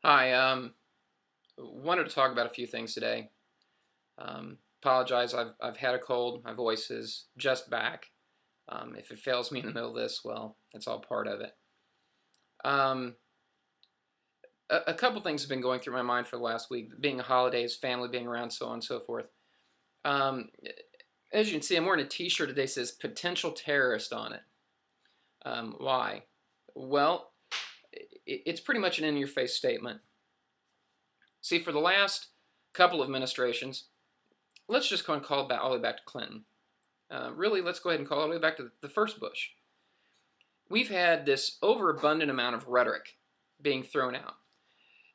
Hi, wanted to talk about a few things today. Apologize, I've had a cold. My voice is just back. If it fails me in the middle of this, well, it's all part of it. Um, a couple things have been going through my mind for the last week, being holidays, family being around, so on and so forth. Um, as you can see, I'm wearing a t-shirt today that says potential terrorist on it. Why? Well, it's pretty much an in-your-face statement. See, for the last couple of administrations, let's just go and call it back, all the way back to Clinton. Really, let's go ahead and call it all the way back to the first Bush. We've had this overabundant amount of rhetoric being thrown out.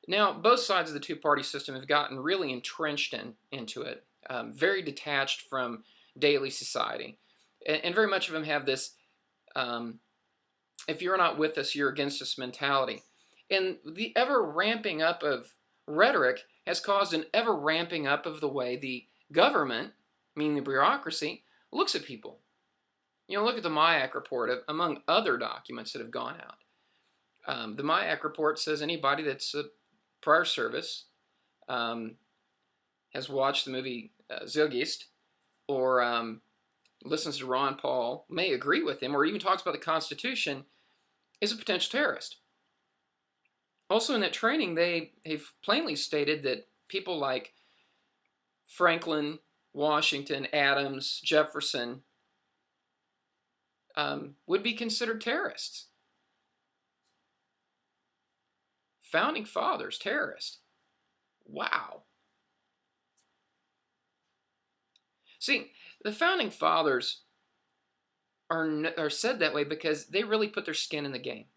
Now, both sides of the two-party system have gotten really entrenched into it, very detached from daily society. And very much of them have this, if you're not with us, you're against us mentality. And the ever ramping up of rhetoric has caused an ever ramping up of the way the government, meaning the bureaucracy, looks at people. Look at the MIAC report, among other documents that have gone out. The MIAC report says anybody that's a prior service has watched the movie Zilgist or listens to Ron Paul, may agree with him, or even talks about the Constitution, is a potential terrorist. Also in that training, they've plainly stated that people like Franklin, Washington, Adams, Jefferson would be considered terrorists. Founding fathers, terrorists. Wow. See, the founding fathers are said that way because they really put their skin in the game.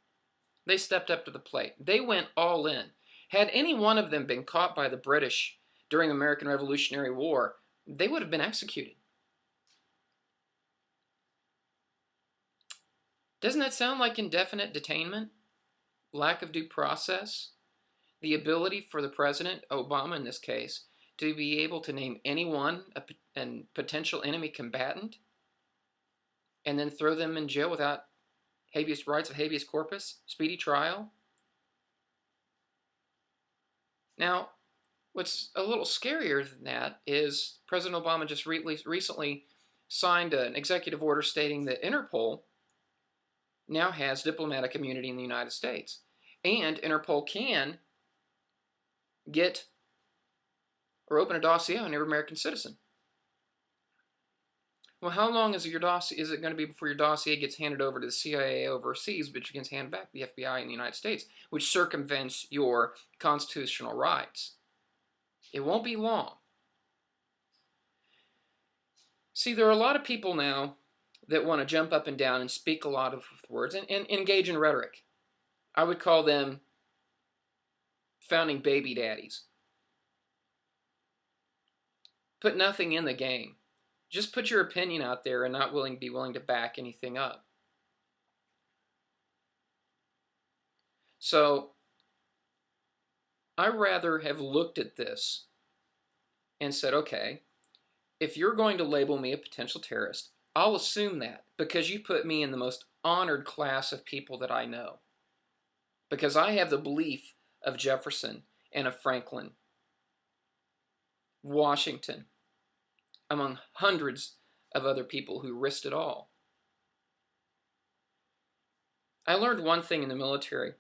They stepped up to the plate. They went all in. Had any one of them been caught by the British during the American Revolutionary War, they would have been executed. Doesn't that sound like indefinite detainment? Lack of due process? The ability for the president, Obama in this case, to be able to name anyone a potential enemy combatant and then throw them in jail without rights of habeas corpus, speedy trial? Now, what's a little scarier than that is President Obama just recently signed an executive order stating that Interpol now has diplomatic immunity in the United States. And Interpol can get or open a dossier on every American citizen. Well, how long is it going to be before your dossier gets handed over to the CIA overseas, but gets handed back to the FBI in the United States, which circumvents your constitutional rights? It won't be long. See, there are a lot of people now that want to jump up and down and speak a lot of words and engage in rhetoric. I would call them founding baby daddies. Put nothing in the game. Just put your opinion out there and not be willing to back anything up. So, I rather have looked at this and said, okay, if you're going to label me a potential terrorist, I'll assume that because you put me in the most honored class of people that I know. Because I have the belief of Jefferson and of Franklin, Washington, among hundreds of other people who risked it all. I learned one thing in the military.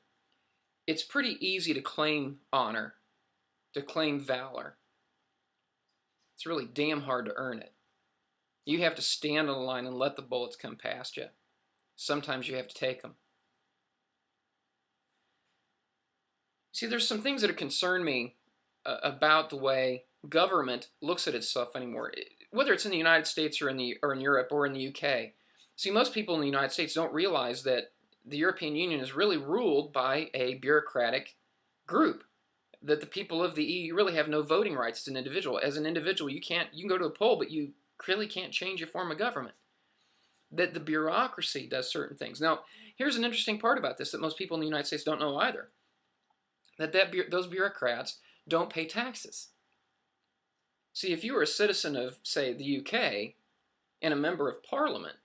It's pretty easy to claim honor, to claim valor. It's really damn hard to earn it. You have to stand on the line and let the bullets come past you. Sometimes you have to take them. See, there's some things that concern me about the way government looks at itself anymore, whether it's in the United States or in Europe or in the UK. See, most people in the United States don't realize that the European Union is really ruled by a bureaucratic group. That the people of the EU really have no voting rights as an individual. As an individual, you can go to a poll, but you really can't change your form of government. That the bureaucracy does certain things. Now, here's an interesting part about this that most people in the United States don't know either. Those bureaucrats don't pay taxes. See, if you were a citizen of, say, the UK and a member of Parliament,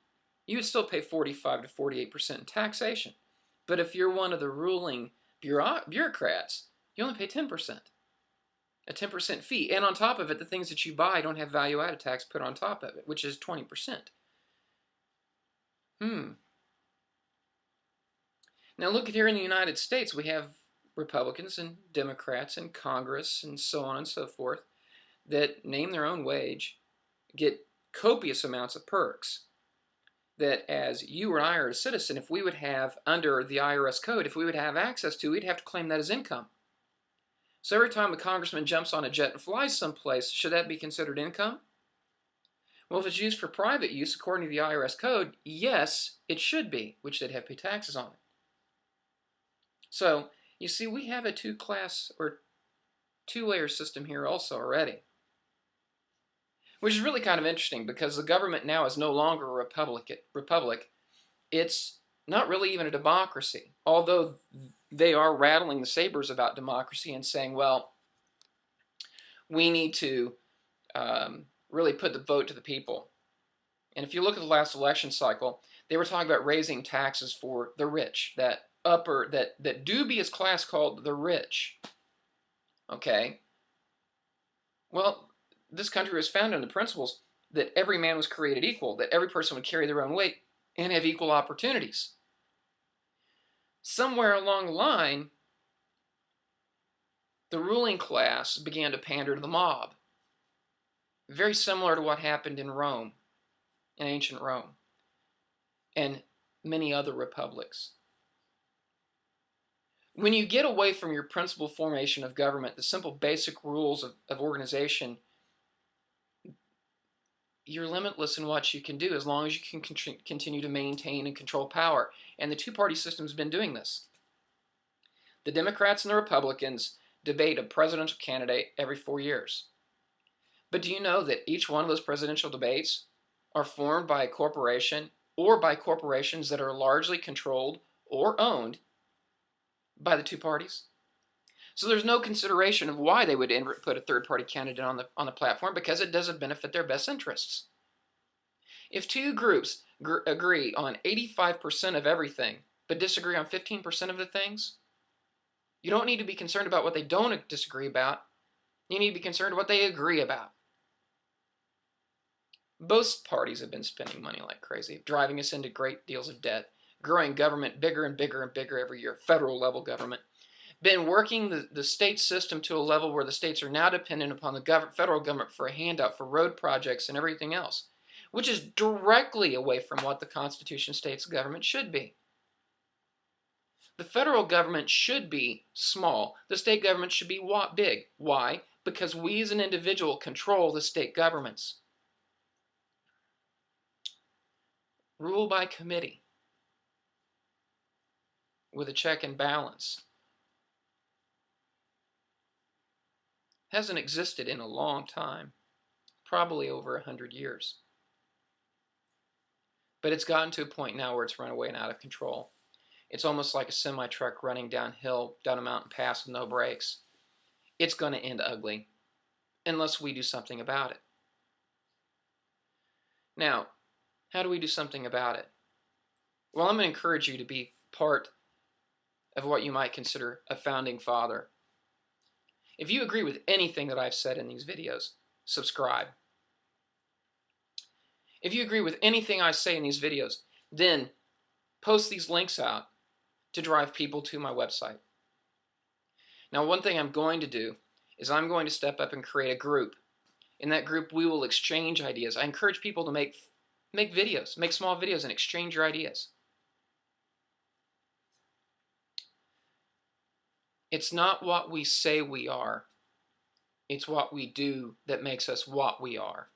you would still pay 45 to 48% in taxation. But if you're one of the ruling bureaucrats, You only pay 10%. A 10% fee. And on top of it, the things that you buy don't have value-added tax put on top of it, which is 20%. Now look at here in the United States, we have Republicans and Democrats in Congress and so on and so forth that name their own wage, get copious amounts of perks that as you or I are a citizen, if we would have, under the IRS code, if we would have access to, we'd have to claim that as income. So every time a congressman jumps on a jet and flies someplace, should that be considered income? Well, if it's used for private use, according to the IRS code, yes, it should be, which they'd have to pay taxes on it. So, you see, we have a two-class or two-layer system here also already. Which is really kind of interesting because the government now is no longer a republic. It's not really even a democracy, although they are rattling the sabers about democracy and saying, well, we need to really put the vote to the people. And if you look at the last election cycle, they were talking about raising taxes for the rich, that dubious class called the rich. Okay? Well, this country was founded on the principles that every man was created equal, that every person would carry their own weight and have equal opportunities. Somewhere along the line, the ruling class began to pander to the mob. Very similar to what happened in Rome, in ancient Rome, and many other republics. When you get away from your principal formation of government, the simple basic rules of organization, you're limitless in what you can do as long as you can continue to maintain and control power. And the two-party system's been doing this. The Democrats and the Republicans debate a presidential candidate every 4 years. But do you know that each one of those presidential debates are formed by a corporation or by corporations that are largely controlled or owned by the two parties? So there's no consideration of why they would put a third-party candidate on the platform, because it doesn't benefit their best interests. If two groups agree on 85% of everything, but disagree on 15% of the things, you don't need to be concerned about what they don't disagree about. You need to be concerned what they agree about. Both parties have been spending money like crazy, driving us into great deals of debt, growing government bigger and bigger and bigger every year, federal level government. Been working the state system to a level where the states are now dependent upon the federal government for a handout for road projects and everything else, which is directly away from what the Constitution states government should be. The federal government should be small. The state government should be big. Why? Because we as an individual control the state governments. Rule by committee with a check and balance hasn't existed in a long time, probably over 100 years. But it's gotten to a point now where it's run away and out of control. It's almost like a semi-truck running downhill, down a mountain pass with no brakes. It's going to end ugly unless we do something about it. Now, how do we do something about it? Well, I'm going to encourage you to be part of what you might consider a founding father. If you agree with anything that I've said in these videos, subscribe. If you agree with anything I say in these videos, then post these links out to drive people to my website. Now, one thing I'm going to do is I'm going to step up and create a group. In that group, we will exchange ideas. I encourage people to make videos, make small videos and exchange your ideas. It's not what we say we are. It's what we do that makes us what we are.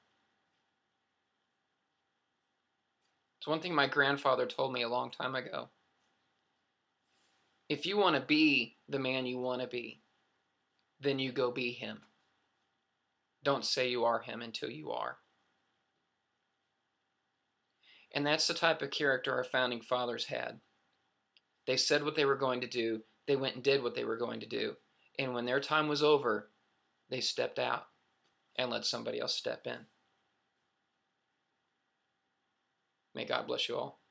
It's one thing my grandfather told me a long time ago. If you want to be the man you want to be, then you go be him. Don't say you are him until you are. And that's the type of character our founding fathers had. They said what they were going to do. They went and did what they were going to do. And when their time was over, they stepped out and let somebody else step in. May God bless you all.